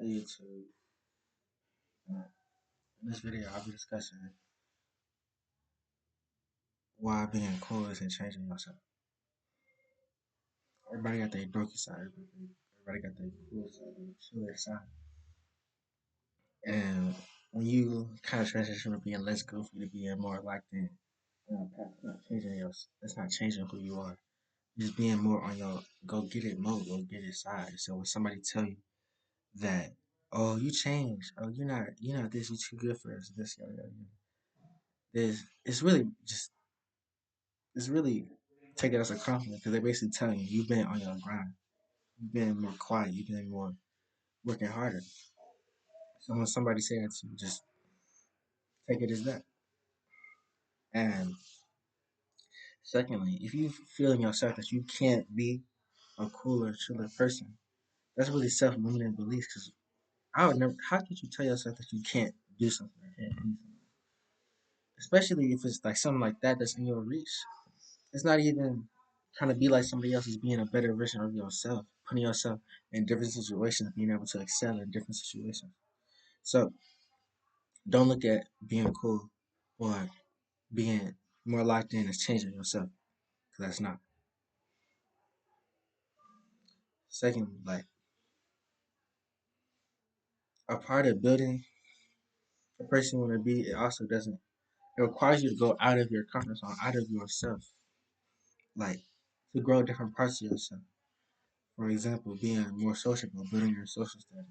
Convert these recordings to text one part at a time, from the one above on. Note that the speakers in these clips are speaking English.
Hey YouTube, in this video I'll be discussing why being cool isn't changing yourself. Everybody got their dorky side, everybody got their cool side, their chiller side. And when you kind of transition from being less goofy to being more locked in, that's not changing that's not changing who you are. You're just being more on your go get it mode, go get it side. So when somebody tell you that, oh you changed, oh you're not this, you're too good for us, this yada yada yada. It's really just it's really take it as a compliment because they're basically telling you you've been on your grind, you've been more quiet, you've been more working harder. So when somebody says that to you, just take it as that. And secondly, if you feel in yourself that you can't be a cooler, chiller person, that's really self-limiting beliefs. Because I would never. How could you tell yourself that you can't do something? Or can't do something? Especially if it's like something like that that's in your reach. It's not even trying to be like somebody else. Is being a better version of yourself, putting yourself in different situations, being able to excel in different situations. So don't look at being cool or being more locked in as changing yourself, because that's not. Secondly, like a part of building the person you want to be, it also doesn't. It requires you to go out of your comfort zone, out of yourself, like to grow different parts of yourself. For example, being more sociable, building your social status.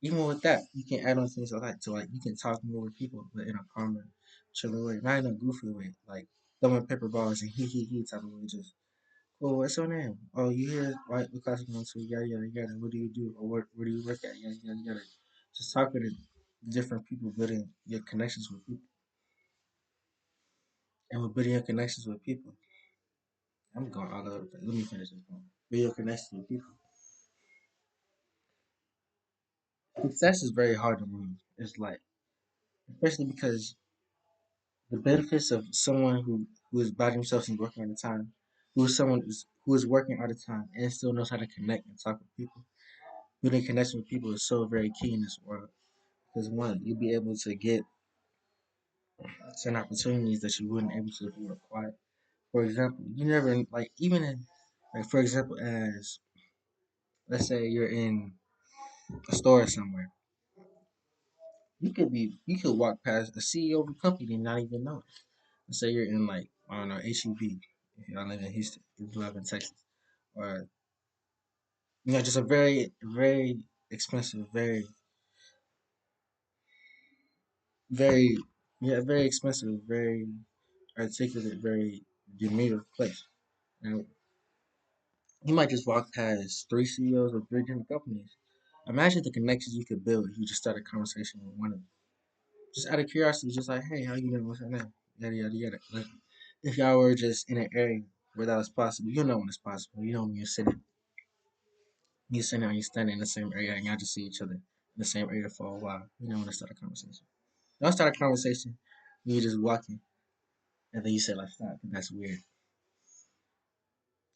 Even with that, you can add on things like that. So like you can talk more with people, but in a calmer, chiller way, not in a goofy way, like throwing paper balls and he type of way. Just, well, what's your name? Oh, you here? Right? What class you going to? Yada yada yada. What do you do? Or where do you work at? Yada yada yada. Just talking to different people, building your connections with people, and with building your connections with people. I'm going all over the place. Let me finish this point. Build your connections with people. Success is very hard to lose. It's like, especially because the benefits of someone who is by themselves and working all the time, who is working all the time and still knows how to connect and talk with people. Building connection with people is so very key in this world. Because one, you'll be able to get certain opportunities that you wouldn't able to if you were quiet. For example, you never like even in like for example as let's say you're in a store somewhere. You could walk past a CEO of a company and not even know it. Let's say you're in like I don't know HEB if you live in Houston, if you live in Texas, or just a very expensive, very very expensive, very articulate, very demeanor place. And you might just walk past three CEOs of three different companies. Imagine the connections you could build if you just start a conversation with one of them. Just out of curiosity, just like, hey, how you doing? What's your name? Yada yada yada. Like, if y'all were just in an area where that was possible, you know when it's possible. You know when you're sitting or you're standing in the same area and y'all just see each other in the same area for a while. You know when to start a conversation. Don't start a conversation when you're just walking and then you say like stop. That's weird.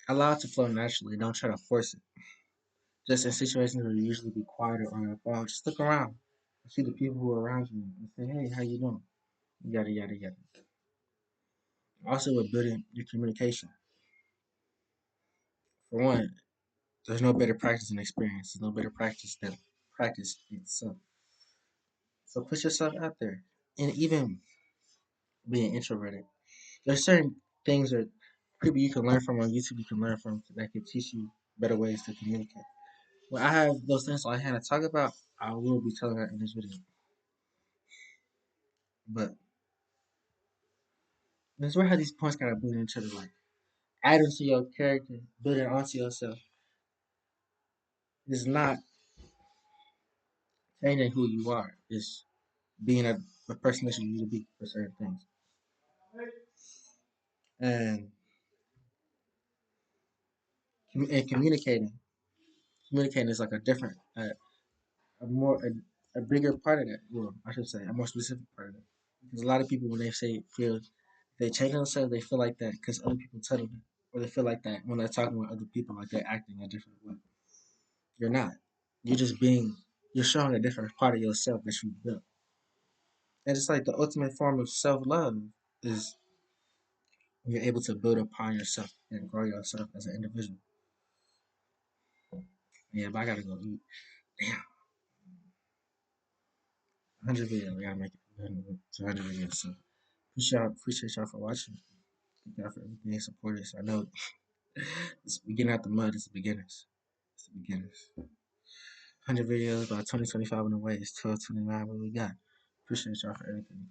Allow it to flow naturally. Don't try to force it. Just in situations where you usually be quieter on your phone, just look around. See the people who are around you and say, hey, how you doing? Yada yada yada. Also with building your communication. For one, there's no better practice than experience. There's no better practice than practice itself. So put yourself out there. And even being introverted, there's certain things that people you can learn from on YouTube, you can learn from that can teach you better ways to communicate. When I have those things on hand to talk about, I will be telling that in this video. But that's where how these points kind of build into each other, like adding to your character, building onto yourself is not changing who you are. It's being a person that you need to be for certain things. And and communicating is like a different, a more, a bigger part of that. Well, I should say a more specific part of that. Because a lot of people when they say feel they change themselves, they feel like that because other people tell them, or they feel like that when they're talking with other people, like they're acting a different way. You're not. You're just being You're showing a different part of yourself that you built. And it's like the ultimate form of self love is when you're able to build upon yourself and grow yourself as an individual. Yeah, but I gotta go eat. Damn, 100 videos. We gotta make it to 100 videos. So appreciate y'all for watching. Thank y'all for everything, support us. I know we getting out the mud. It's the beginners. It's the beginners. 100 videos by 2025 in the way. It's 1229. What we got? Appreciate y'all for everything.